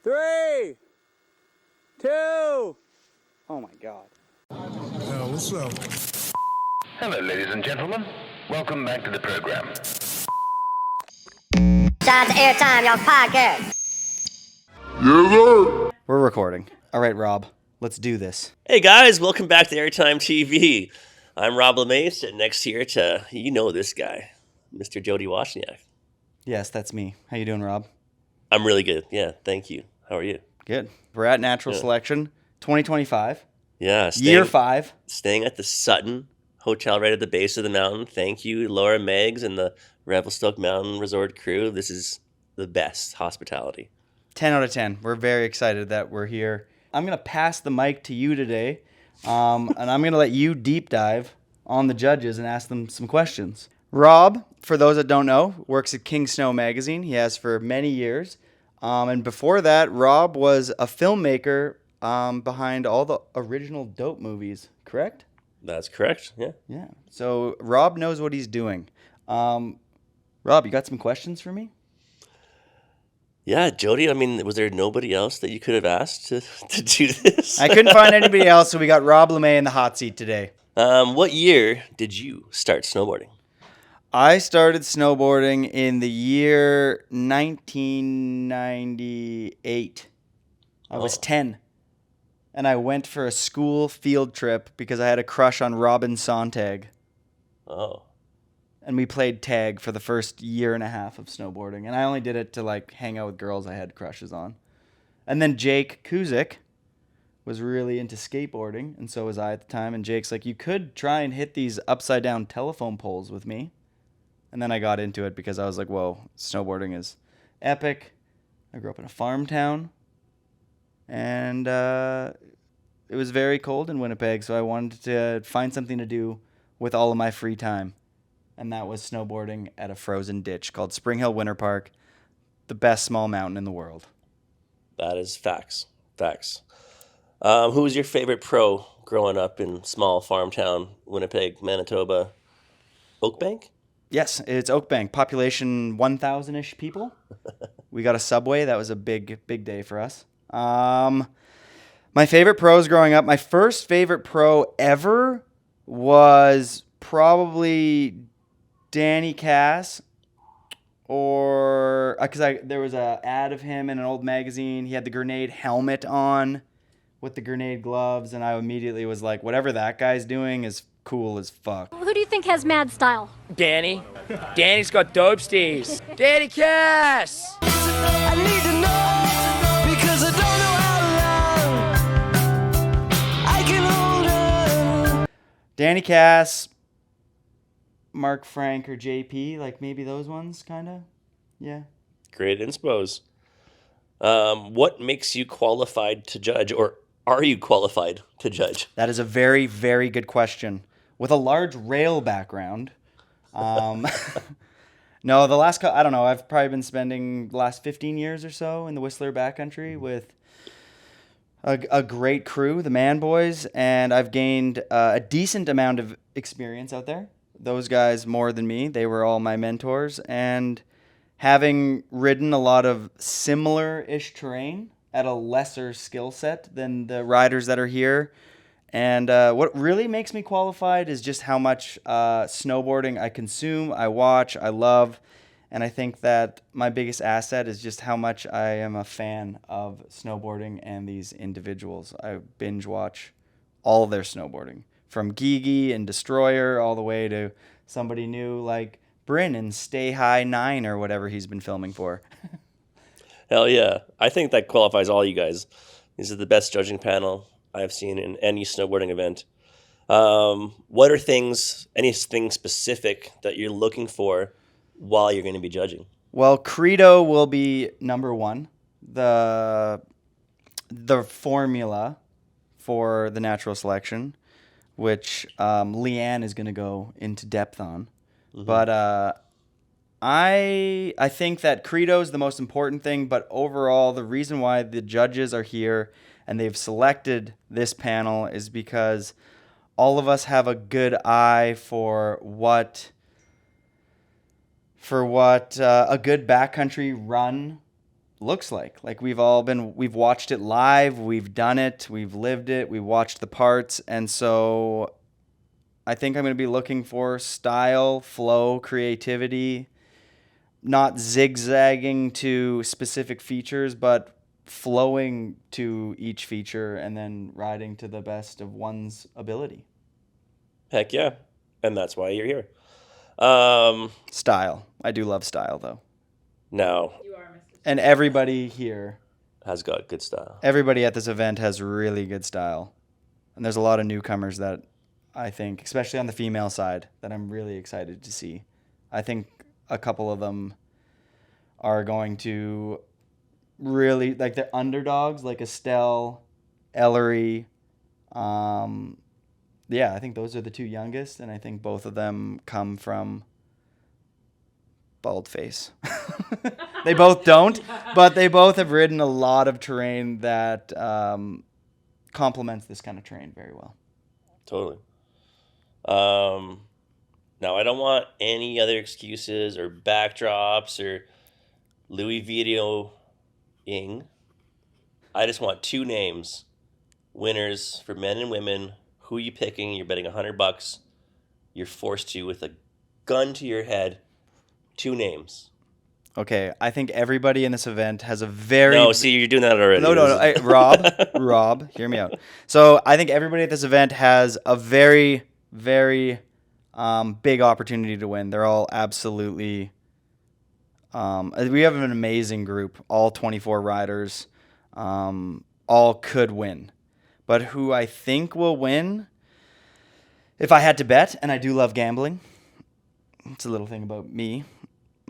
3, 2. Oh my God. What's up? Hello, ladies and gentlemen. Welcome back to the program. Shout out to Airtime, y'all podcast. Yes, sir. We're recording. All right, Rob, let's do this. Hey guys, welcome back to Airtime TV. I'm Rob Lemay, sitting next here to, you know this guy, Mr. Jody Wachniak. Yes, that's me. How you doing, Rob? I'm really good. Yeah, thank you. How are you? Good. We're at Natural Selection 2025. Yeah. Year 5. Staying at the Sutton Hotel right at the base of the mountain. Thank you, Laura Meggs and the Revelstoke Mountain Resort crew. This is the best hospitality. 10 out of 10. We're very excited that we're here. I'm going to pass the mic to you today, and I'm going to let you deep dive on the judges and ask them some questions. Rob, for those that don't know, works at King Snow Magazine. He has for many years. And before that, Rob was a filmmaker behind all the original Dope movies, correct? That's correct, yeah. Yeah. So Rob knows what he's doing. Rob, you got some questions for me? Yeah, Jody, I mean, was there nobody else that you could have asked to do this? I couldn't find anybody else, so we got Rob Lemay in the hot seat today. What year did you start snowboarding? I started snowboarding in the year 1998. I was 10. And I went for a school field trip because I had a crush on Robin Sontag. Oh. And we played tag for the first year and a half of snowboarding. And I only did it to like hang out with girls I had crushes on. And then Jake Kuzik was really into skateboarding, and so was I at the time. And Jake's like, you could try and hit these upside down telephone poles with me. And then I got into it because I was like, whoa, snowboarding is epic. I grew up in a farm town. And it was very cold in Winnipeg, so I wanted to find something to do with all of my free time. And that was snowboarding at a frozen ditch called Spring Hill Winter Park, the best small mountain in the world. That is facts. Facts. Who was your favorite pro growing up in small farm town, Winnipeg, Manitoba? Oakbank? Yes, it's Oakbank. Population 1,000-ish people. We got a subway. That was a big day for us. My favorite pros growing up, my first favorite pro ever was probably Danny Cass, or because there was an ad of him in an old magazine. He had the grenade helmet on with the grenade gloves, and I immediately was like, whatever that guy's doing is cool as fuck. Who do you think has mad style? Danny. Danny's got dope steez. Danny Cass. I need to know because I don't know how long I can hold on. Danny Cass, Mark Frank, or JP, like maybe those ones, kind of. Yeah. Great inspos. What makes you qualified to judge, or are you qualified to judge? That is a very, very good question. With a large rail background, no, I don't know, I've probably been spending the last 15 years or so in the Whistler backcountry with a great crew, the Man Boys, and I've gained a decent amount of experience out there. Those guys more than me. They were all my mentors, and having ridden a lot of similar-ish terrain at a lesser skill set than the riders that are here. And what really makes me qualified is just how much snowboarding I consume, I watch, I love. And I think that my biggest asset is just how much I am a fan of snowboarding and these individuals. I binge watch all of their snowboarding, from Gigi and Destroyer all the way to somebody new like Bryn and Stay High 9 or whatever he's been filming for. Hell yeah. I think that qualifies all you guys. This is the best judging panel I've seen in any snowboarding event. What are anything specific that you're looking for while you're going to be judging? Well, CREDO will be number one. The formula for the natural selection, which Leanne is going to go into depth on. Mm-hmm. But I think that CREDO is the most important thing, but overall, the reason why the judges are here and they've selected this panel is because all of us have a good eye for what a good backcountry run looks like. Like we've watched it live, we've done it, we've lived it, we've watched the parts. And so I think I'm going to be looking for style, flow, creativity, not zigzagging to specific features, but flowing to each feature and then riding to the best of one's ability. Heck yeah. And that's why you're here. Style. I do love style, though. Now, and everybody here has got good style. Everybody at this event has really good style. And there's a lot of newcomers that I think, especially on the female side, that I'm really excited to see. I think a couple of them are going to really, like, they're underdogs, like Estelle, Ellery. Yeah, I think those are the two youngest, and I think both of them come from Baldface. They both don't, but they both have ridden a lot of terrain that complements this kind of terrain very well. Totally. Now, I don't want any other excuses or backdrops or Louis videoing. I just want 2 names, winners for men and women. Who are you picking? You're betting $100. You're forced to, with a gun to your head, 2 names. Okay, I think everybody in this event has a very... No, see, you're doing that already. No. Rob, hear me out. So I think everybody at this event has a very, very big opportunity to win. They're all absolutely... we have an amazing group, all 24 riders, all could win. But who I think will win, if I had to bet, and I do love gambling, it's a little thing about me,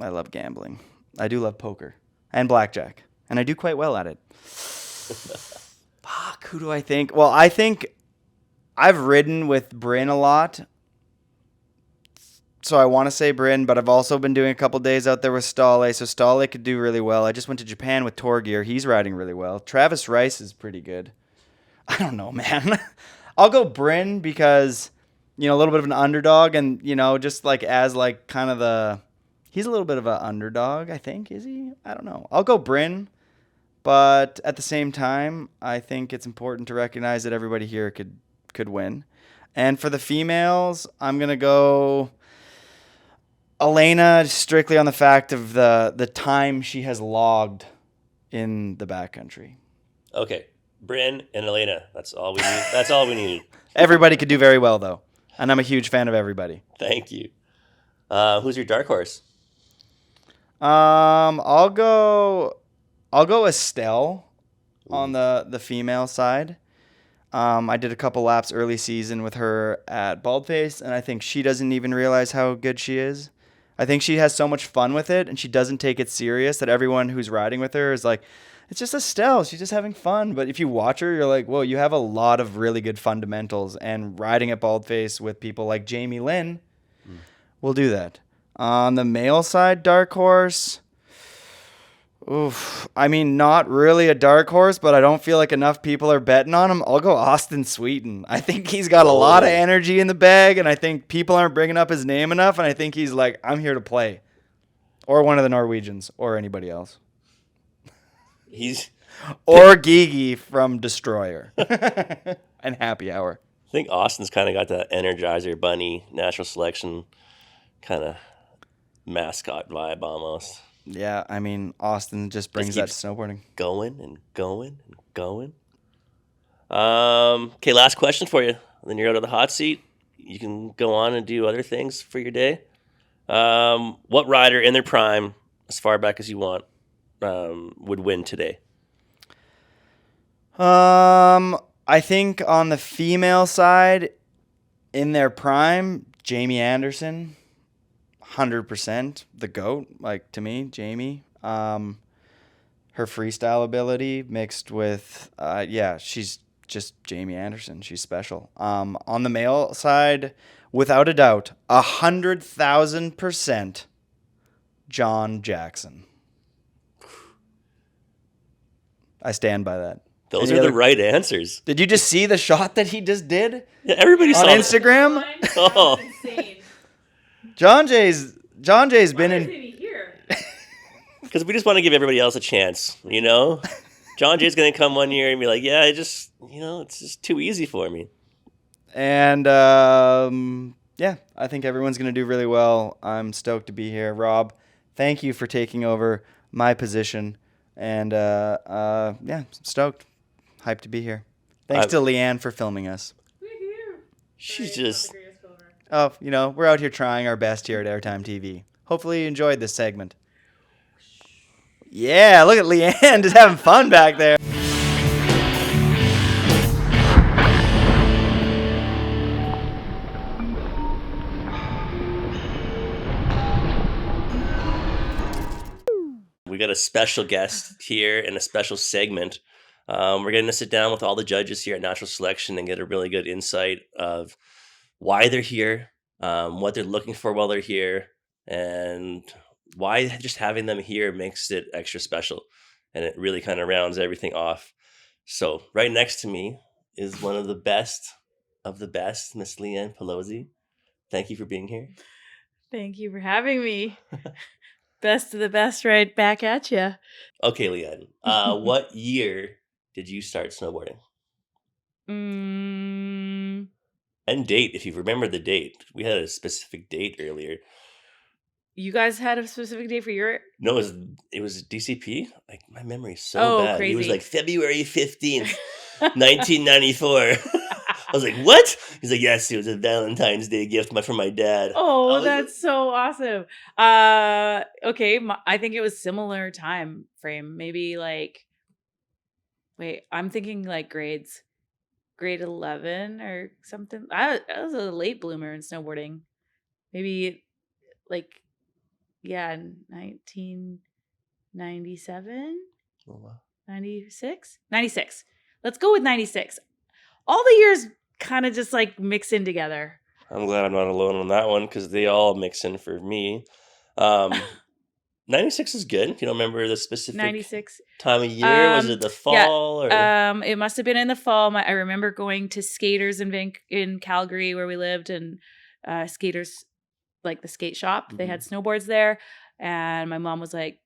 I love gambling. I do love poker and blackjack, and I do quite well at it. Fuck, who do I think? Well, I think I've ridden with Bryn a lot, so I want to say Bryn, but I've also been doing a couple days out there with Stale, so Stale could do really well. I just went to Japan with Torgear. He's riding really well. Travis Rice is pretty good. I don't know, man. I'll go Bryn because, a little bit of an underdog and, just like as like kind of he's a little bit of an underdog, I think. Is he? I don't know. I'll go Bryn, but at the same time, I think it's important to recognize that everybody here could win. And for the females, I'm going to go Elena strictly on the fact of the time she has logged in the backcountry. Okay. Bryn and Elena. That's all we need. That's all we needed. Everybody could do very well, though. And I'm a huge fan of everybody. Thank you. Who's your dark horse? I'll go Estelle on the female side. I did a couple laps early season with her at Baldface, and I think she doesn't even realize how good she is. I think she has so much fun with it, and she doesn't take it serious that everyone who's riding with her is like, it's just Estelle. She's just having fun. But if you watch her, you're like, whoa, you have a lot of really good fundamentals. And riding at Baldface with people like Jamie Lynn will do that. On the male side, dark horse. Oof. I mean, not really a dark horse, but I don't feel like enough people are betting on him. I'll go Austin Sweeten. I think he's got a lot of energy in the bag, and I think people aren't bringing up his name enough, and I think he's like, I'm here to play. Or one of the Norwegians, or anybody else. Or Gigi from Destroyer and Happy Hour. I think Austin's kind of got that Energizer Bunny national selection kind of mascot vibe almost. Yeah, I mean, Austin just brings that to snowboarding. Going and going and going. Okay, last question for you. Then you're out of the hot seat. You can go on and do other things for your day. What rider in their prime, as far back as you want, would win today? I think on the female side, in their prime, Jamie Anderson, 100% the GOAT, like to me, Jamie. Her freestyle ability mixed with, she's just Jamie Anderson. She's special. On the male side, without a doubt, 100,000% John Jackson. I stand by that. Those are the right answers. Did you just see the shot that he just did? Yeah, everybody saw on Instagram. Oh, insane. John Jay's been in. Why isn't he here? Because we just want to give everybody else a chance, you know? John Jay's going to come one year and be like, yeah, it's just too easy for me. And yeah, I think everyone's going to do really well. I'm stoked to be here. Rob, thank you for taking over my position. And yeah, stoked. Hyped to be here. Thanks to Leanne for filming us. She's just... Oh, we're out here trying our best here at Airtime TV. Hopefully you enjoyed this segment. Yeah, look at Leanne just having fun back there. We got a special guest here and a special segment. We're going to sit down with all the judges here at Natural Selection and get a really good insight of why they're here, what they're looking for while they're here, and why just having them here makes it extra special. And it really kind of rounds everything off. So right next to me is one of the best, Miss Leanne Pelosi. Thank you for being here. Thank you for having me. Best of the best right back at you. Okay, Leanne. What year did you start snowboarding? And date, if you remember the date. We had a specific date earlier. You guys had a specific date for your... No, it was DCP. Like, my memory's so bad. Crazy. He was like February 15th, 1994. I was like, what? He's like, yes, it was a Valentine's Day gift from my dad. Oh, that's so awesome. Okay, I think it was similar time frame. Maybe like... Wait, I'm thinking like grade 11 or something. I was a late bloomer in snowboarding. Maybe like... Yeah, 1997? Oh, wow. 96? 96. Let's go with 96. All the years kind of just like mix in together. I'm glad I'm not alone on that one because they all mix in for me. 96 is good. If you don't remember the specific 96 time of year, was it the fall? Yeah. Or? It must have been in the fall. I remember going to skaters in Calgary where we lived, and skaters, like the skate shop, they had snowboards there, and my mom was like,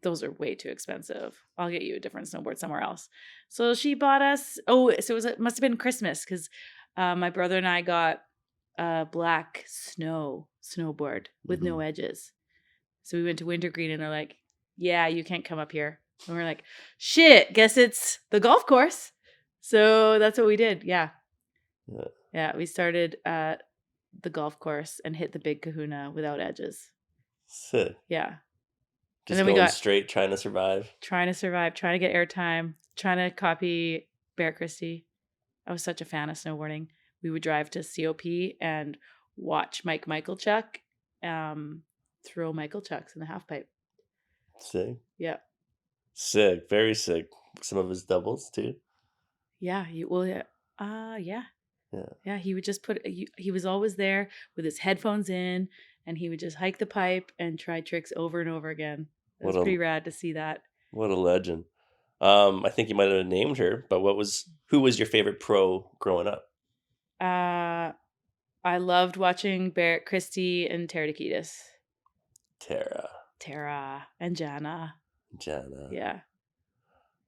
those are way too expensive. I'll get you a different snowboard somewhere else. So she bought us, it must have been Christmas, because my brother and I got a black snowboard with no edges. So we went to Wintergreen and they're like, yeah, you can't come up here. And we're like, shit, guess it's the golf course. So that's what we did. Yeah. We started at the golf course and hit the big kahuna without edges. Sick. Yeah. Just going straight, trying to survive, trying to get airtime, trying to copy Bear Christie. I was such a fan of snowboarding. We would drive to COP and watch Mike Michalchuk throw Michael Chucks in the half pipe. Sick. Yeah. Sick. Very sick. Some of his doubles too. Yeah. He would just he was always there with his headphones in, and he would just hike the pipe and try tricks over and over again. It was pretty rad to see that. What a legend. I think you might have named her, but who was your favorite pro growing up? I loved watching Barrett Christie and Tara Dakitis. Tara and Jana. Yeah. I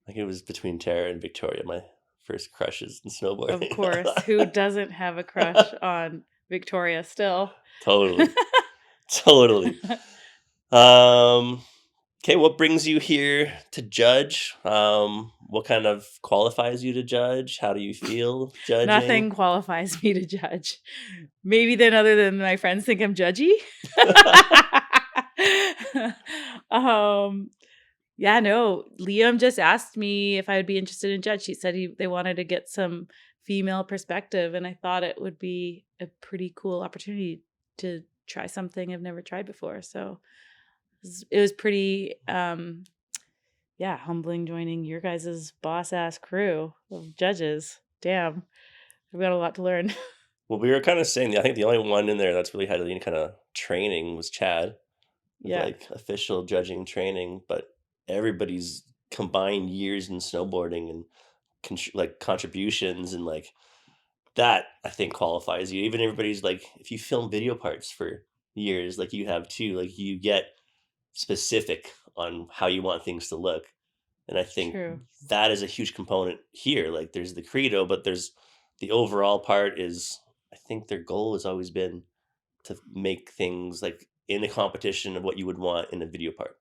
think it was between Tara and Victoria, my first crushes in snowboarding. Of course. Who doesn't have a crush on Victoria still? Totally. Okay, what brings you here to judge? What kind of qualifies you to judge? How do you feel judging? Nothing qualifies me to judge. Maybe other than my friends think I'm judgy. Liam just asked me if I would be interested in judge. He said they wanted to get some female perspective, and I thought it would be a pretty cool opportunity to try something I've never tried before. So it was pretty humbling joining your guys' boss ass crew of judges. Damn, I've got a lot to learn. Well, we were kind of saying, I think the only one in there that's really had any kind of training was Chad. Yeah. Like official judging training, but everybody's combined years in snowboarding and contributions and like that, I think qualifies you. Even everybody's like, if you film video parts for years, like you have too, like you get specific on how you want things to look. And I think True. that is a huge component here. Like there's the credo, but there's the overall part is, I think their goal has always been to make things like in a competition of what you would want in a video part.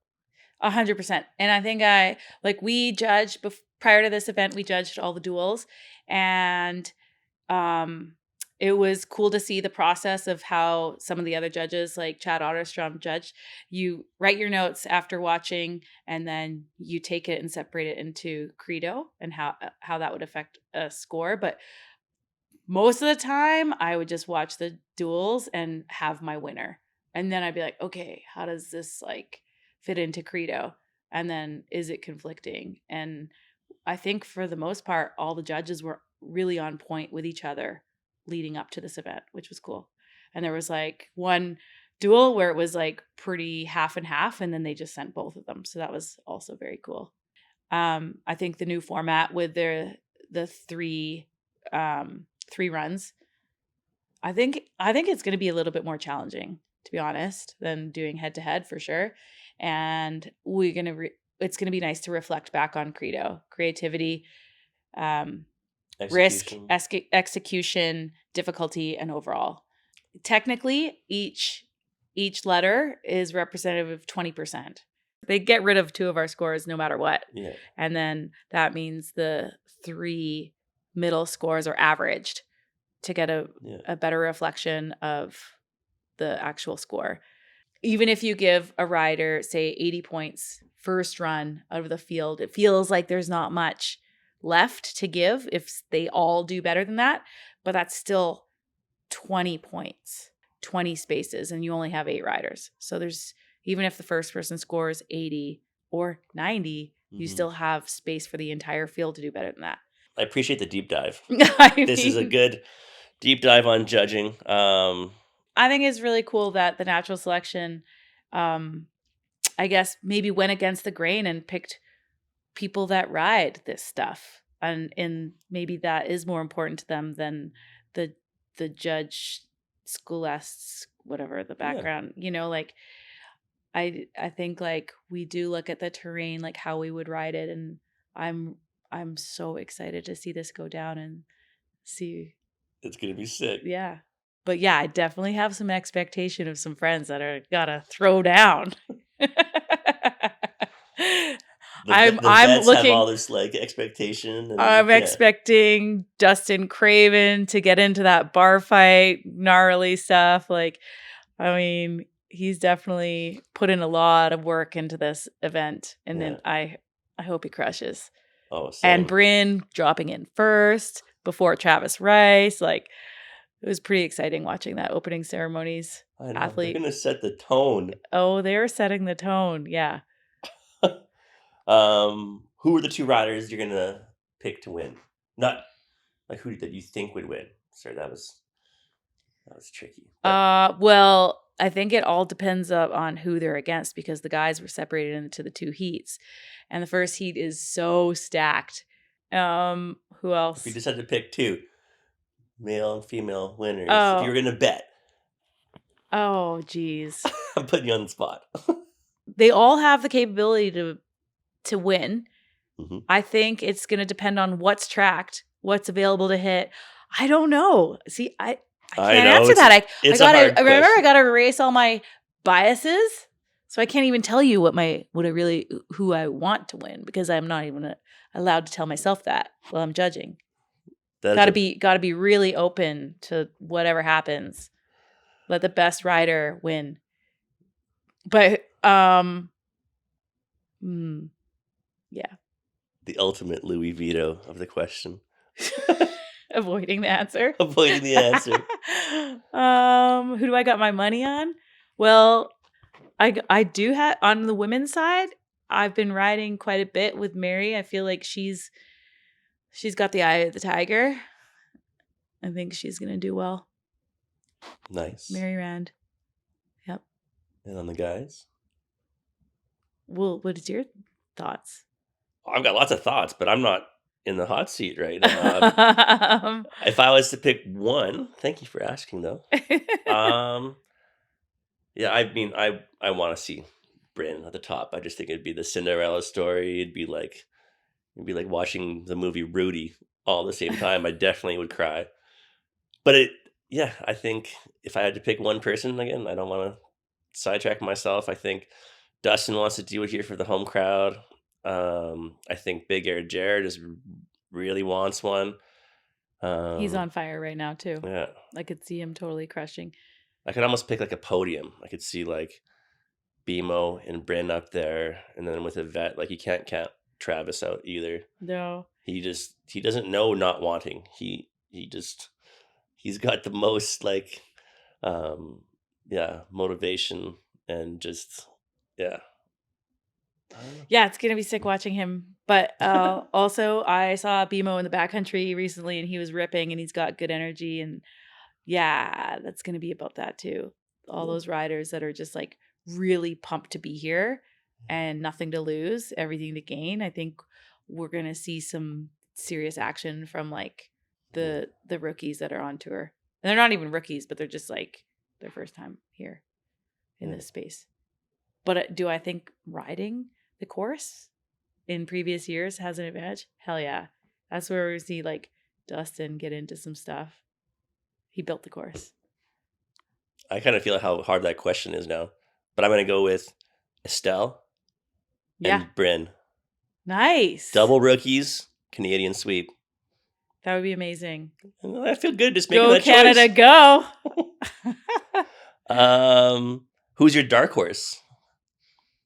100%. And I think we judged prior to this event, we judged all the duels, and it was cool to see the process of how some of the other judges, like Chad Otterstrom, judged. You write your notes after watching, and then you take it and separate it into credo and how that would affect a score. But most of the time, I would just watch the duels and have my winner, and then I'd be like, okay, how does this like fit into credo? And then is it conflicting? And I think for the most part, all the judges were really on point with each other leading up to this event, which was cool. And there was like one duel where it was like pretty half and half, and then they just sent both of them. So that was also very cool. I think the new format with the three runs, I think it's going to be a little bit more challenging, to be honest, than doing head to head for sure. And it's going to be nice to reflect back on credo, creativity, risk, execution, difficulty, and overall. Technically, each letter is representative of 20%. They get rid of 2 of our scores no matter what. Yeah. And then that means the 3 middle scores are averaged to get a better reflection of the actual score. Even if you give a rider, say, 80 points first run out of the field, it feels like there's not much left to give if they all do better than that. But that's still 20 points, 20 spaces, and you only have 8 riders. So there's, even if the first person scores 80 or 90, you still have space for the entire field to do better than that. I appreciate the deep dive. This This is a good deep dive on judging. I think it's really cool that the natural selection, I guess, maybe went against the grain and picked people that ride this stuff. And maybe that is more important to them than the judge scholasts, whatever the background, like I think like we do look at the terrain, like how we would ride it. And I'm so excited to see this go down and see. It's going to be sick. Yeah. But yeah, I definitely have some expectation of some friends that are gotta throw down. I'm looking. Have all this like expectation. And, I'm expecting Dustin Craven to get into that bar fight, gnarly stuff. Like, I mean, he's definitely put in a lot of work into this event, and then I hope he crushes. Oh, same. And Bryn dropping in first before Travis Rice, like. It was pretty exciting watching that opening ceremonies. I know. Athlete. They're going to set the tone. Oh, they were setting the tone. Yeah. Who are the 2 riders you're going to pick to win? Not like who that you think would win. Sorry, that was tricky. Well, I think it all depends on who they're against, because the guys were separated into the 2 heats, and the first heat is so stacked. Who else? If you just had to pick 2. Male and female winners. Oh. If you were going to bet. Oh, geez. I'm putting you on the spot. They all have the capability to win. Mm-hmm. I think it's going to depend on what's tracked, what's available to hit. I don't know. See, I can't answer that. I got to erase all my biases, so I can't even tell you who I want to win, because I'm not even allowed to tell myself that while I'm judging. Got to be really open to whatever happens. Let the best rider win. But yeah. The ultimate Louis veto of the question. Avoiding the answer. Avoiding the answer. Who do I got my money on? Well, I do have on the women's side. I've been riding quite a bit with Mary. I feel like she's got the eye of the tiger. I think she's going to do well. Nice. Mary Rand. Yep. And on the guys? Well, what is your thoughts? I've got lots of thoughts, but I'm not in the hot seat right now. If I was to pick one, thank you for asking though. Yeah, I mean, I want to see Bryn at the top. I just think it'd be the Cinderella story. It'd be like watching the movie Rudy all at the same time. I definitely would cry. But I think if I had to pick one person again, I don't want to sidetrack myself. I think Dustin wants to do it here for the home crowd. I think Big Air Jared really wants one. He's on fire right now too. Yeah. I could see him totally crushing. I could almost pick like a podium. I could see like BMO and Bryn up there, and then with a vet, like you can't count Travis out either. No. He doesn't know not wanting. He's got the most like motivation and just yeah. Yeah, it's gonna be sick watching him. But also, I saw BMO in the backcountry recently, and he was ripping, and he's got good energy, and yeah, that's gonna be about that too. All those riders that are just like really pumped to be here, and nothing to lose, everything to gain. I think we're gonna see some serious action from like the rookies that are on tour, and they're not even rookies, but they're just like their first time here in this space. But do I think riding the course in previous years has an advantage? Hell yeah. That's where we see like Dustin get into some stuff. He built the course. I kind of feel how hard that question is now, but I'm going to go with Estelle and Bryn. Nice. Double rookies, Canadian sweep. That would be amazing. I feel good just making go that Canada, choice. Go. Who's your dark horse?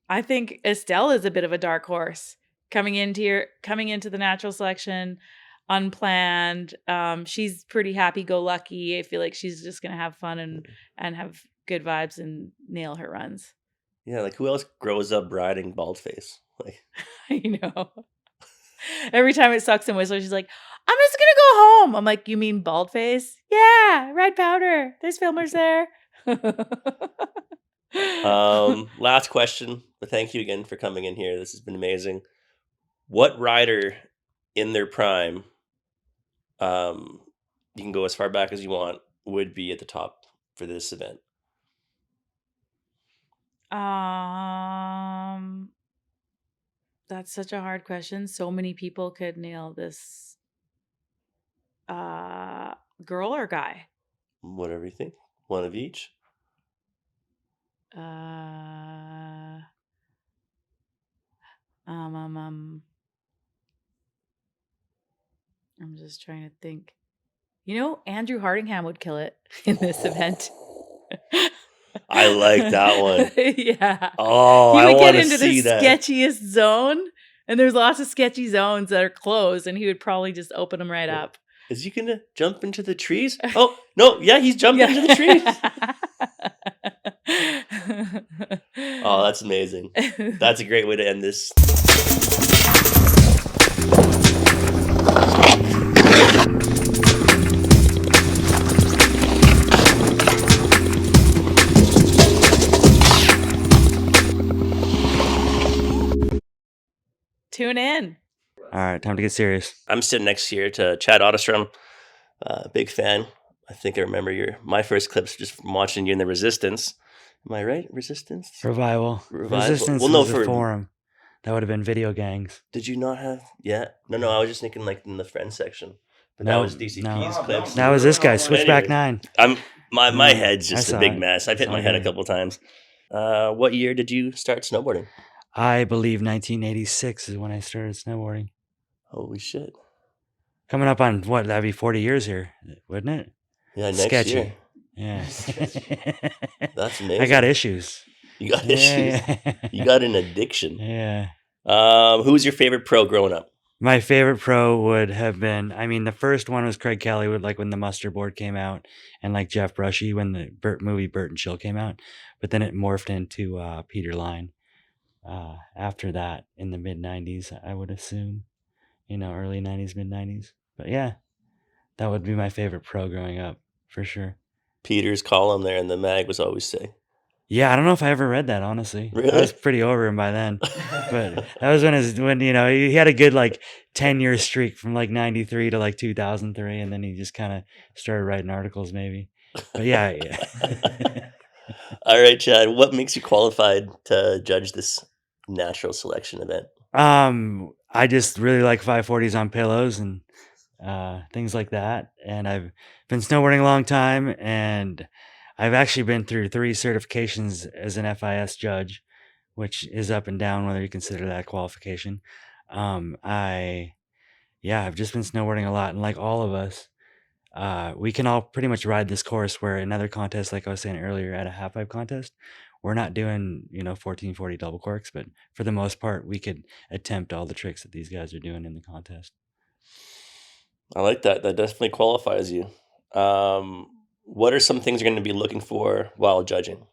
I think Estelle is a bit of a dark horse coming into the natural selection, unplanned. She's pretty happy-go-lucky. I feel like she's just gonna have fun and have good vibes and nail her runs. Yeah, like who else grows up riding Baldface? Like I know. Every time it sucks and whistles, she's like, "I'm just gonna go home." I'm like, "You mean Baldface?" Yeah, red powder. There's filmers there. Last question, but thank you again for coming in here. This has been amazing. What rider in their prime, you can go as far back as you want, would be at the top for this event? That's such a hard question. So many people could nail this. Girl or guy? Whatever you think. One of each. I'm just trying to think. Andrew Hardingham would kill it in this event. I like that one. Yeah. Oh, he would I get into the that. sketchiest zone, and there's lots of sketchy zones that are closed, and he would probably just open them right up. Is he gonna jump into the trees? Oh no! Yeah, he's jumping into the trees. Oh, that's amazing. That's a great way to end this. Tune in. All right, time to get serious. I'm sitting next here to Chad Otterstrom. Big fan. I think I remember my first clips just from watching you in the Resistance. Am I right? Resistance? Revival. Resistance was a forum. That would have been video gangs. Did you not have? Yeah. No. I was just thinking like in the friend section. But that was DCP's clips. That was this guy, Switchback 9. My head's just a big mess. I've hit my head a couple times. What year did you start snowboarding? I believe 1986 is when I started snowboarding. Holy shit. Coming up on what? That'd be 40 years here, wouldn't it? Yeah, next year. Yeah. That's amazing. I got issues. You got issues. Yeah. You got an addiction. Yeah. Who's your favorite pro growing up? My favorite pro would have been, the first one was Craig Kelly, when the muster board came out, and like Jeff Brushy when the movie Burt and Chill came out. But then it morphed into Peter Line. After that, in the mid 90s, I would assume, early 90s, mid 90s. But yeah, that would be my favorite pro growing up for sure. Peter's column there in the mag was always sick. Yeah, I don't know if I ever read that, honestly. Really? I was pretty over him by then. But that was when he had a good 10-year streak from 93 to 2003, and then he just kind of started writing articles maybe. But yeah. All right, Chad. What makes you qualified to judge this natural selection event? I just really like 540s on pillows and things like that. And I've been snowboarding a long time, and I've actually been through 3 certifications as an FIS judge, which is up and down whether you consider that a qualification. I've just been snowboarding a lot, and like all of us, we can all pretty much ride this course. Where another contest, like I was saying earlier, at a half pipe contest, we're not doing 1440 double corks, but for the most part, we could attempt all the tricks that these guys are doing in the contest. I like that. That definitely qualifies you. What are some things you're going to be looking for while judging?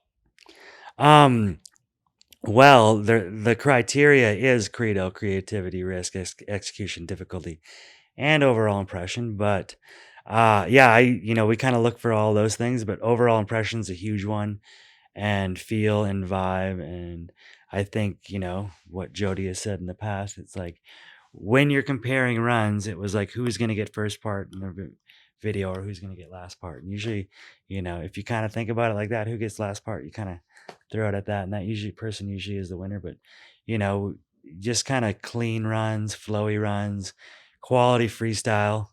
Well, the criteria is CREDO: creativity, risk, execution, difficulty, and overall impression. But we kind of look for all those things, but overall impression is a huge one, and feel and vibe. And I think what Jody has said in the past. It's like when you're comparing runs, it was like who's going to get first part in the video or who's going to get last part. And usually, if you kind of think about it like that, who gets last part, you kind of throw it at that, and that person usually is the winner. But just kind of clean runs, flowy runs, quality freestyle.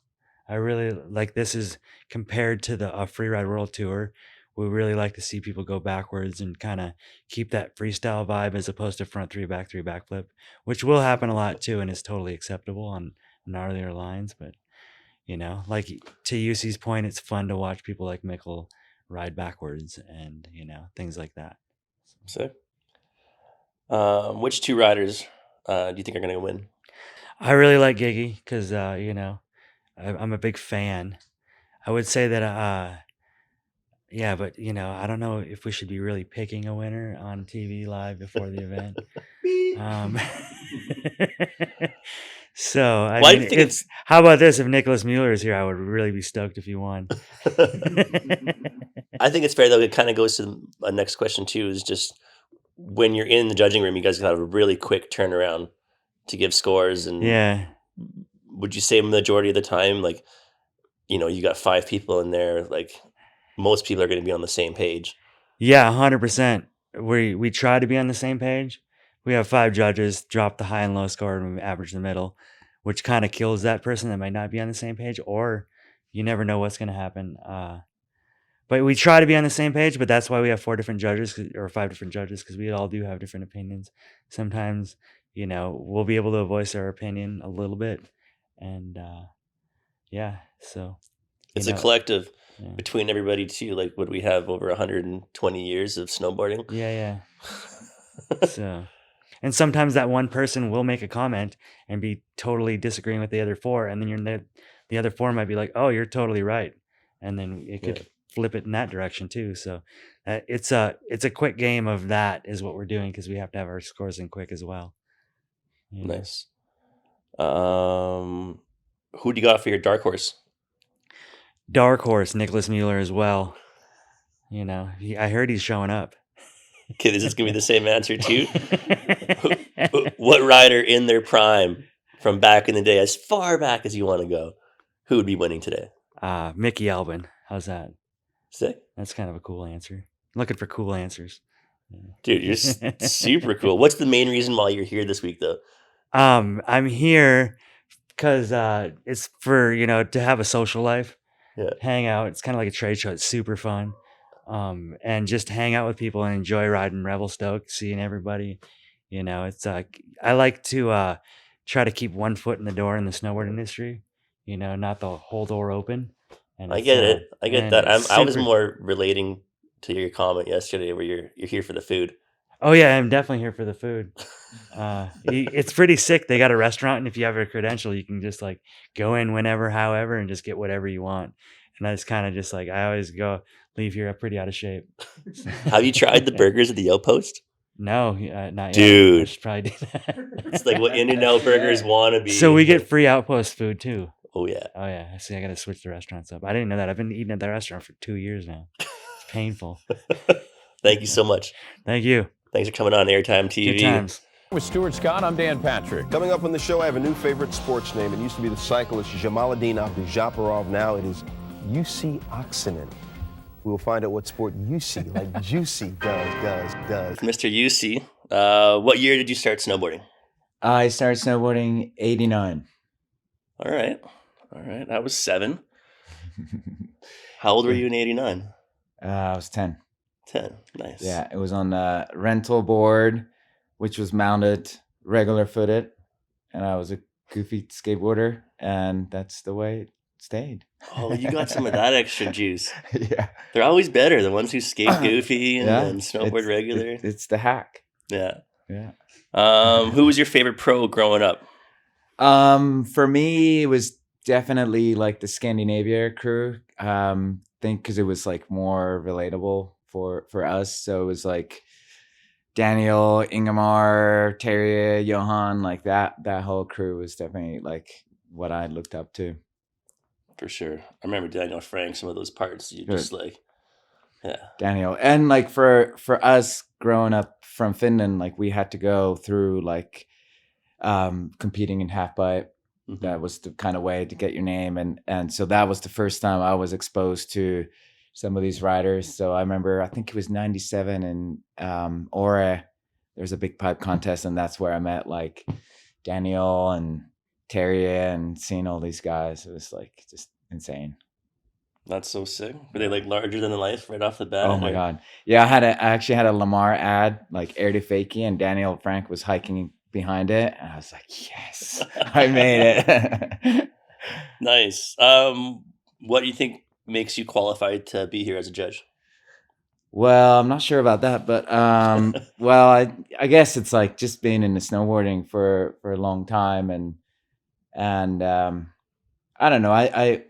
I really like this is compared to the Freeride World Tour. We really like to see people go backwards and kind of keep that freestyle vibe as opposed to front 3 backflip, which will happen a lot too, and is totally acceptable on gnarlier lines. But like to UC's point, it's fun to watch people like Mikkel ride backwards and things like that. Sick. Which 2 riders do you think are going to win? I really like Giggy because I'm a big fan. I would say that but I don't know if we should be really picking a winner on TV live before the event. So Why do you think how about this? If Nicholas Mueller is here, I would really be stoked if he won. I think it's fair, though. It kind of goes to the next question too. Is just when you're in the judging room, you guys have a really quick turnaround to give scores. And would you say majority of the time, like you got 5 people in there, like most people are going to be on the same page? Yeah, 100%. We try to be on the same page. We have 5 judges, drop the high and low score, and we average the middle, which kind of kills that person that might not be on the same page, or you never know what's going to happen. But we try to be on the same page, but that's why we have 4 different judges or 5 different judges, because we all do have different opinions. Sometimes, we'll be able to voice our opinion a little bit. And so. It's a collective between everybody too. Like, what we have over 120 years of snowboarding. Yeah. So. And sometimes that one person will make a comment and be totally disagreeing with the other 4, and then the other 4 might be like, "Oh, you're totally right," and then it could flip it in that direction too. So it's a quick game of that is what we're doing, because we have to have our scores in quick as well. Nice. Who do you got for your dark horse? Dark horse, Nicholas Mueller as well. I heard he's showing up. Okay, is this gonna be the same answer too? What rider in their prime from back in the day, as far back as you want to go, who would be winning today? Mickey Albin. How's that? Sick. That's kind of a cool answer. Looking for cool answers. Dude, you're super cool. What's the main reason why you're here this week, though? I'm here because it's for to have a social life, hang out. It's kind of like a trade show. It's super fun. And just hang out with people and enjoy riding Revelstoke, seeing everybody. It's I like to try to keep one foot in the door in the snowboard industry, not the whole door open. And I get it. I get that. I was more relating to your comment yesterday where you're here for the food. Oh yeah, I'm definitely here for the food. It's pretty sick. They got a restaurant, and if you have a credential, you can just like go in whenever, however, and just get whatever you want. And that's kind of just like I always leave here pretty out of shape. Have you tried the burgers at the Outpost? No, not yet. Dude, I should probably do that. It's like what In-N-Out burgers want to be. So we get free Outpost food too. Oh yeah. See, I got to switch the restaurants up. I didn't know that. I've been eating at that restaurant for 2 years now. It's painful. Thank you so much. Thank you. Thanks for coming on Airtime TV. Good times. With Stuart Scott, I'm Dan Patrick. Coming up on the show, I have a new favorite sports name. It used to be the cyclist Jamaluddin Abdujaparov. Now it is Jussi Oksanen. We will find out what sport you see, like Juicy does. Mr. UC, what year did you start snowboarding? I started snowboarding 89. All right. I was 7. How old were you in 89? I was 10. 10. Nice. Yeah, it was on a rental board, which was mounted regular footed, and I was a goofy skateboarder, and that's the way it stayed. Oh, you got some of that extra juice. Yeah. They're always better, the ones who skate goofy and snowboard regular. It's the hack. Yeah. Yeah. Who was your favorite pro growing up? For me, it was definitely like the Scandinavia crew. Think because it was like more relatable for us. So it was like Daniel, Ingemar, Terje, Johan, like that whole crew was definitely like what I looked up to. For sure. I remember Daniel Frank, some of those parts you just like, yeah. Daniel. And like for us growing up from Finland, like we had to go through like competing in half pipe. Mm-hmm. That was the kind of way to get your name. And so that was the first time I was exposed to some of these riders. So I remember, I think it was 97 in Åre. There's a big pipe contest, and that's where I met like Daniel and Terje and seeing all these guys. It was like just insane. That's so sick. Were they like larger than life right off the bat? Oh my God. Yeah, I actually had a Lamar ad, like Air to Fakey, and Daniel Frank was hiking behind it. And I was like, yes, I made it. Nice. What do you think makes you qualified to be here as a judge? Well, I'm not sure about that, but well, I guess it's like just being in the snowboarding for a long time, and I don't know. I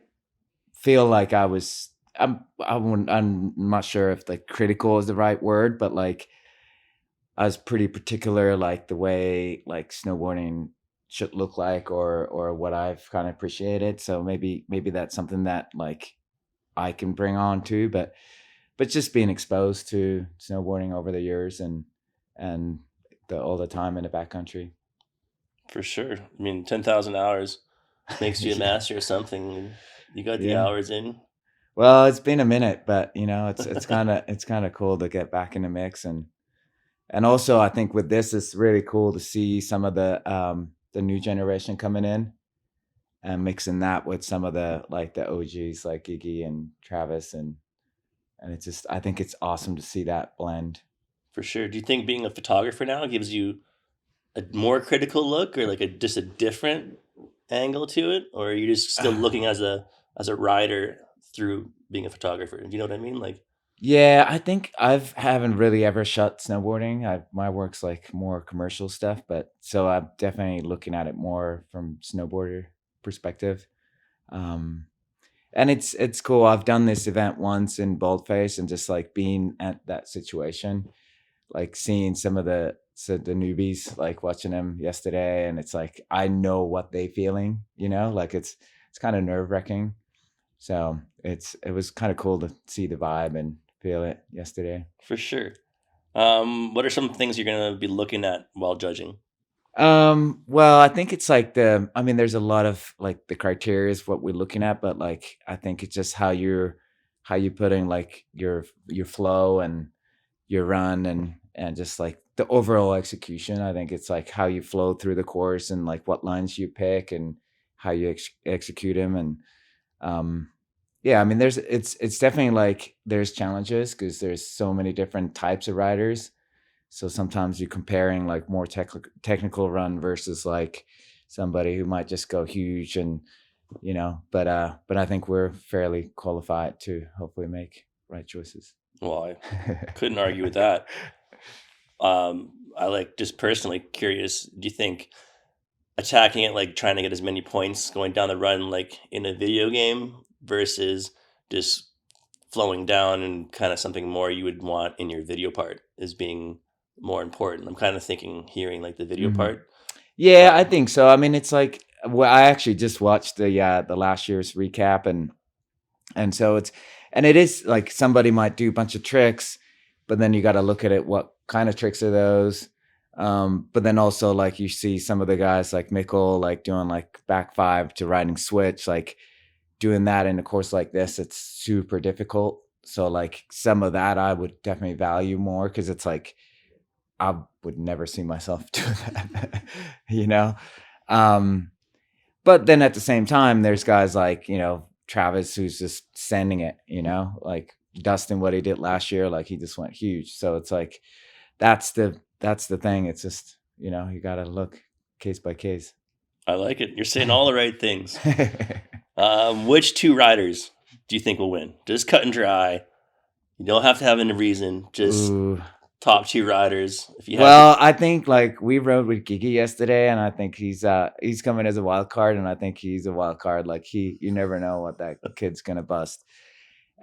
feel like I'm not sure if like critical is the right word, but like I was pretty particular, like the way like snowboarding should look like, or what I've kind of appreciated. So maybe that's something that like I can bring on too, but just being exposed to snowboarding over the years and all the time in the backcountry. For sure. I mean, 10,000 hours makes you a master of something. You got the hours in. Well, it's been a minute, but you know, it's kind of cool to get back in the mix, and also I think with this, it's really cool to see some of the new generation coming in and mixing that with some of the OGs like Iggy and Travis, and it's just, I think it's awesome to see that blend. For sure. Do you think being a photographer now gives you a more critical look, or like just a different angle to it, or are you just still looking as a rider through being a photographer? Do you know what I mean? Like, yeah, I think haven't really ever shot snowboarding. My work's like more commercial stuff, but so I'm definitely looking at it more from snowboarder perspective. And it's cool. I've done this event once in Baldface, and just like being at that situation, like seeing some of the newbies, like watching them yesterday, and it's like I know what they feeling, you know, like it's kind of nerve-wracking. So it was kind of cool to see the vibe and feel it yesterday. For sure. What are some things you're gonna be looking at while judging? Well, I think it's like there's a lot of like the criteria is what we're looking at, but like I think it's just how you putting like your flow and your run and just like the overall execution. I think it's like how you flow through the course and like what lines you pick and how you execute them. And yeah, I mean, it's definitely like there's challenges because there's so many different types of riders. So sometimes you're comparing like more technical run versus like somebody who might just go huge, and you know, but I think we're fairly qualified to hopefully make right choices. Well, I couldn't argue with that. I like, just personally curious, do you think attacking it, like trying to get as many points going down the run like in a video game versus just flowing down and kind of something more you would want in your video part is being more important? I'm kind of hearing like the video part. Yeah, I think so. I mean, it's like, well, I actually just watched the last year's recap, and so it is like somebody might do a bunch of tricks, but then you got to look at it. What kind of tricks are those? But then also like you see some of the guys like Mikkel, like doing like back 5 to riding switch, like doing that in a course like this, it's super difficult. So like some of that I would definitely value more, because it's like I would never see myself do that, you know. But then at the same time, there's guys like, you know, Travis, who's just sending it, you know, like Dustin, what he did last year, like he just went huge. So it's like that's the thing. It's just, you know, you got to look case by case. I like it. You're saying all the right things. Which two riders do you think will win? Just cut and dry. You don't have to have any reason. Just top two riders. If you have I think like we rode with Gigi yesterday, and I think he's coming as a wild card, and I think he's a wild card. Like you never know what that kid's gonna bust.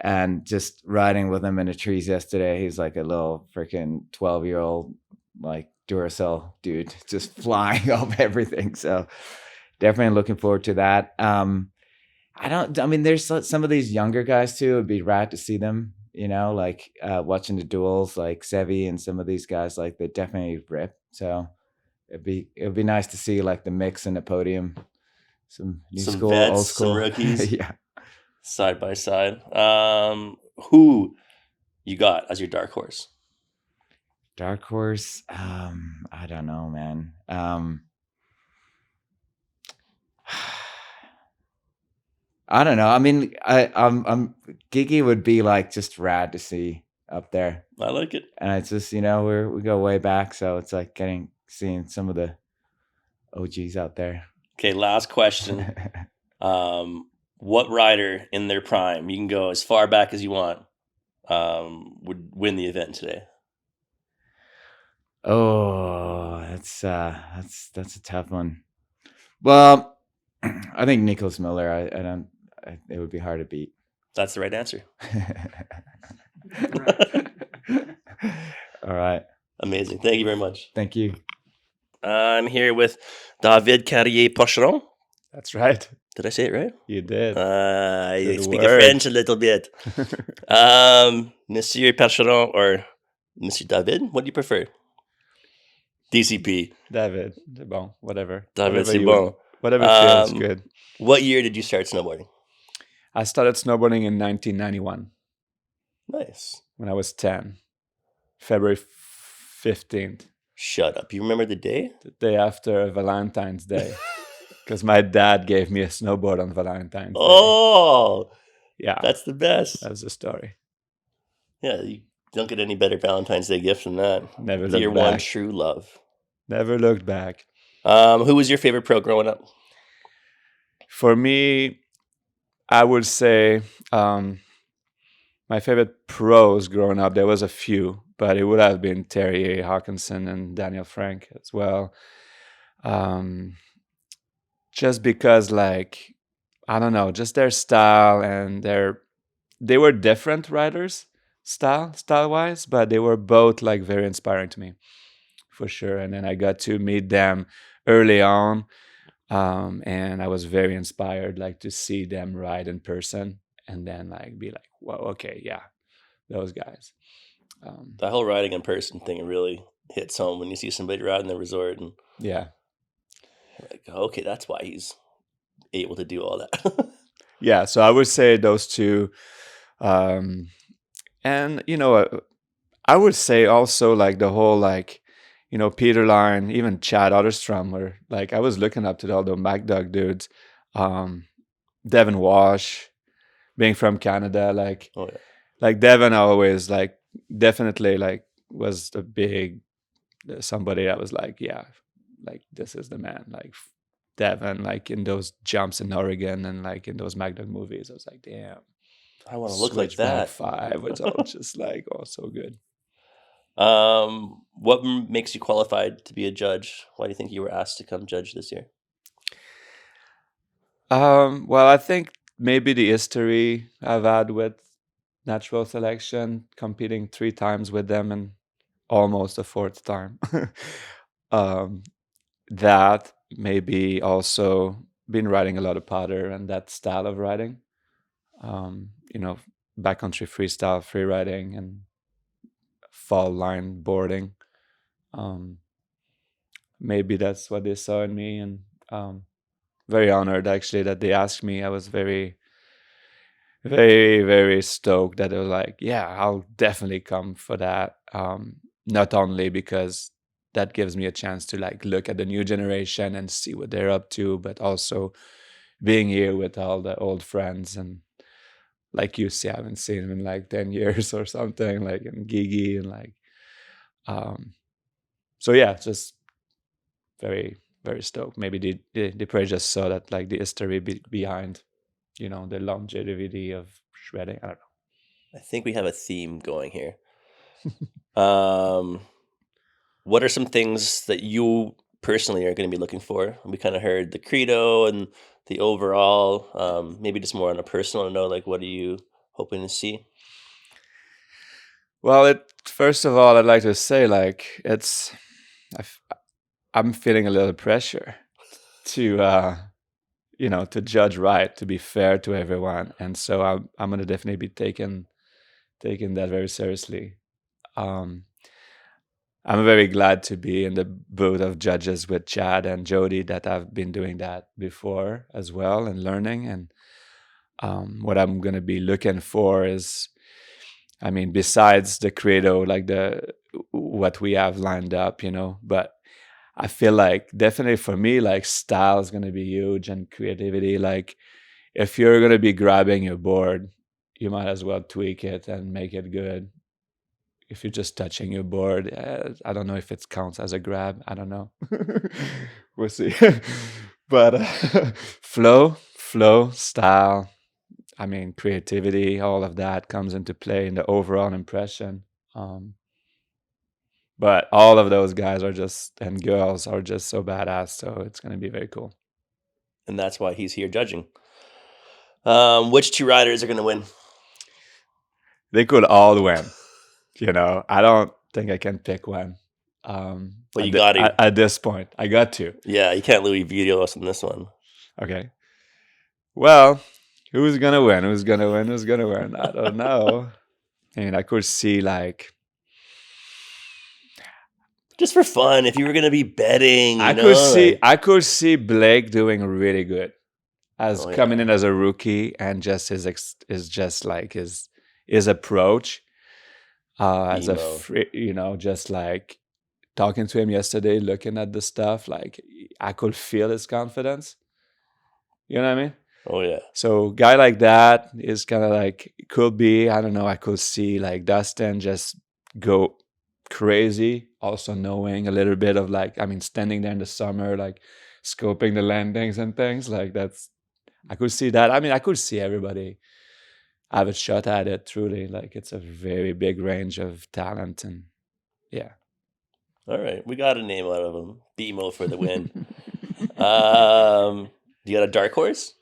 And just riding with him in the trees yesterday, he's like a little freaking 12-year-old like Duracell dude, just flying off everything. So definitely looking forward to that. There's some of these younger guys too. It'd be rad to see them, you know, like watching the duels, like Sevi and some of these guys, like they definitely rip. So it'd be nice to see like the mix in the podium, some new school, vets, old school, some rookies, yeah, side by side. Who you got as your dark horse? Dark horse, I don't know, man. I don't know. I mean, I'm Gigi would be like just rad to see up there. I like it, and it's just, you know, we go way back, so it's like seeing some of the OGs out there. Okay, last question. What rider in their prime, you can go as far back as you want, would win the event today? Oh, that's a tough one. Well, I think Nicholas Miller. It would be hard to beat. That's the right answer. All right. Amazing. Thank you very much. Thank you. I'm here with David Carrier-Pocheron. That's right. Did I say it right? You did. I speak French a little bit. Monsieur Percheron or Monsieur David, what do you prefer? DCP. David. Bon, whatever. David, c'est bon. Whatever feels good. What year did you start snowboarding? I started snowboarding in 1991. Nice. When I was 10. February 15th. Shut up. You remember the day? The day after Valentine's Day. Because my dad gave me a snowboard on Valentine's Day. Oh! Yeah. That's the best. That was the story. Yeah, you don't get any better Valentine's Day gift than that. Never looked back. Your one true love. Never looked back. Who was your favorite pro growing up? For me, I would say my favorite pros growing up, there was a few, but it would have been Terry Hawkinson and Daniel Frank as well. Just because, like, I don't know, just their style, and they were different riders style-wise, but they were both like very inspiring to me, for sure. And then I got to meet them early on, and I was very inspired, like, to see them ride in person, and then like be like, whoa, okay, yeah, those guys. The whole riding in person thing really hits home when you see somebody riding the resort, and yeah, like, okay, that's why he's able to do all that. Yeah, so I would say those two. And, you know, I would say also like the whole, like, you know, Peter Line, even Chad Otterstrom, or like I was looking up to all the MacDog dudes. Devin Wash, being from Canada, like, oh, yeah. Like Devin always like definitely like was a big somebody that was like, yeah, like this is the man, like Devin, like in those jumps in Oregon and like in those MacDog movies, I was like, damn, I want to look like that. 5 was all just like, oh, so good. What makes you qualified to be a judge? Why do you think you were asked to come judge this year? Well, I think maybe the history I've had with natural selection, competing 3 times with them and almost a 4th time. That maybe also been riding a lot of powder and that style of riding. You know, backcountry freestyle, free riding, and fall line boarding. Maybe that's what they saw in me, and very honored actually that they asked me. I was very very, very stoked that it was like, yeah, I'll definitely come for that. Not only because that gives me a chance to like look at the new generation and see what they're up to, but also being here with all the old friends. And like you see, I haven't seen him in like 10 years or something, like in Gigi and like, so yeah, just very, very stoked. Maybe they probably just saw that like the history behind, you know, the longevity of shredding. I don't know. I think we have a theme going here. What are some things that you personally are going to be looking for? We kind of heard the CREDO and the overall, maybe just more on a personal note, like what are you hoping to see? Well, first of all, I'd like to say like I'm feeling a little pressure to you know, to judge right, to be fair to everyone, and so I'm gonna definitely be taking that very seriously. I'm very glad to be in the boat of judges with Chad and Jody that I've been doing that before as well and learning. And what I'm gonna be looking for is, I mean, besides the CREDO, like what we have lined up, you know, but I feel like definitely for me, like style is going to be huge and creativity. Like if you're going to be grabbing your board, you might as well tweak it and make it good. If you're just touching your board, I don't know if it counts as a grab. I don't know. We'll see. But flow, style, I mean, creativity, all of that comes into play in the overall impression. But all of those guys and girls are just so badass. So it's going to be very cool. And that's why he's here judging. Which two riders are going to win? They could all win. You know, I don't think I can pick one. But you got to. At this point, I got to. Yeah, you can't Louis video us on this one. Okay. Well, who's going to win? Who's going to win? Who's going to win? I don't know. I mean, I could see like... Just for fun, if you were going to be betting, I could see Blake doing really good as coming in as a rookie, and just his approach as a free, you know, just like talking to him yesterday, looking at the stuff, like I could feel his confidence. You know what I mean? Oh yeah. So guy like that is kind of like, could be, I don't know, I could see like Dustin just go crazy, also knowing a little bit of like, I mean, standing there in the summer, like scoping the landings and things like that's, I could see that. I mean, I could see everybody have a shot at it, truly. Like it's a very big range of talent, and yeah. All right, we got a name out of him. BMO for the win. You got a dark horse?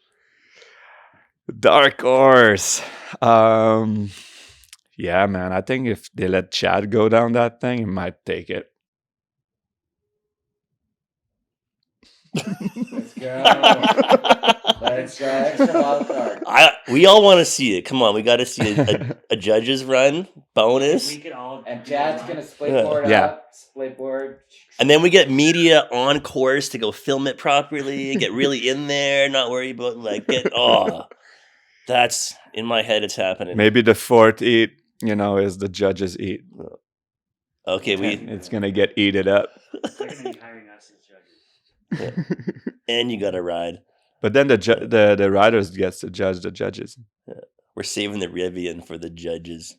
Dark horse. Yeah, man. I think if they let Chad go down that thing, he might take it. Let's go. Let's go. Extra wild card. We all want to see it. Come on, we got to see a judge's run bonus. We can all. And Chad's gonna split board up, split board. And then we get media on course to go film it properly, get really in there, not worry about like that's in my head. It's happening. Maybe the fourth eat, you know, is the judges eat. Okay, it's gonna get eated up. They're gonna be hiring us as judges. Yeah. And you got to ride. But then the riders gets to judge the judges. Yeah. We're saving the Rivian for the judges.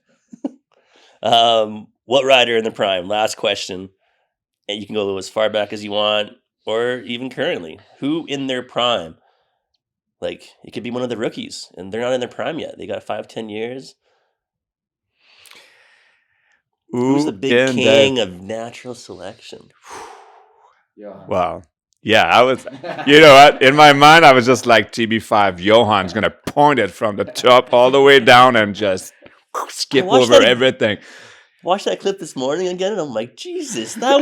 What rider in the prime? Last question. And you can go as far back as you want, or even currently. Who in their prime? Like, it could be one of the rookies, and they're not in their prime yet. They got 5-10 years. Who's the big king of natural selection? Wow. Yeah, I was, you know what? In my mind, I was just like TB5. Johan's going to point it from the top all the way down and just skip over everything. Watched that clip this morning again, and I'm like, Jesus, that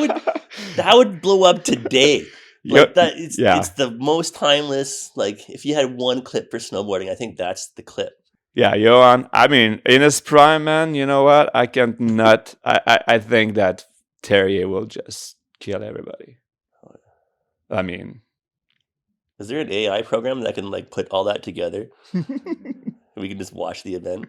would blow up today. Like it's the most timeless. Like, if you had one clip for snowboarding, I think that's the clip. Yeah, Johan. I mean, in his prime, man, you know what? I can't not. I think that Terrier will just kill everybody. I mean, is there an AI program that can like put all that together? We can just watch the event.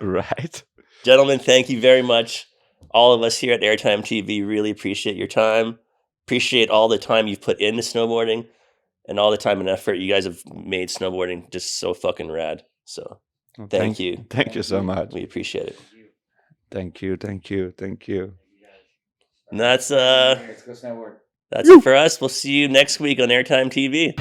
Right. Gentlemen, thank you very much. All of us here at Airtime TV really appreciate your time. Appreciate all the time you've put into snowboarding and all the time and effort. You guys have made snowboarding just so fucking rad. So Well, thank you. Thank you so much. We appreciate it. Thank you. And that's Let's go snowboard. it for us. We'll see you next week on Airtime TV.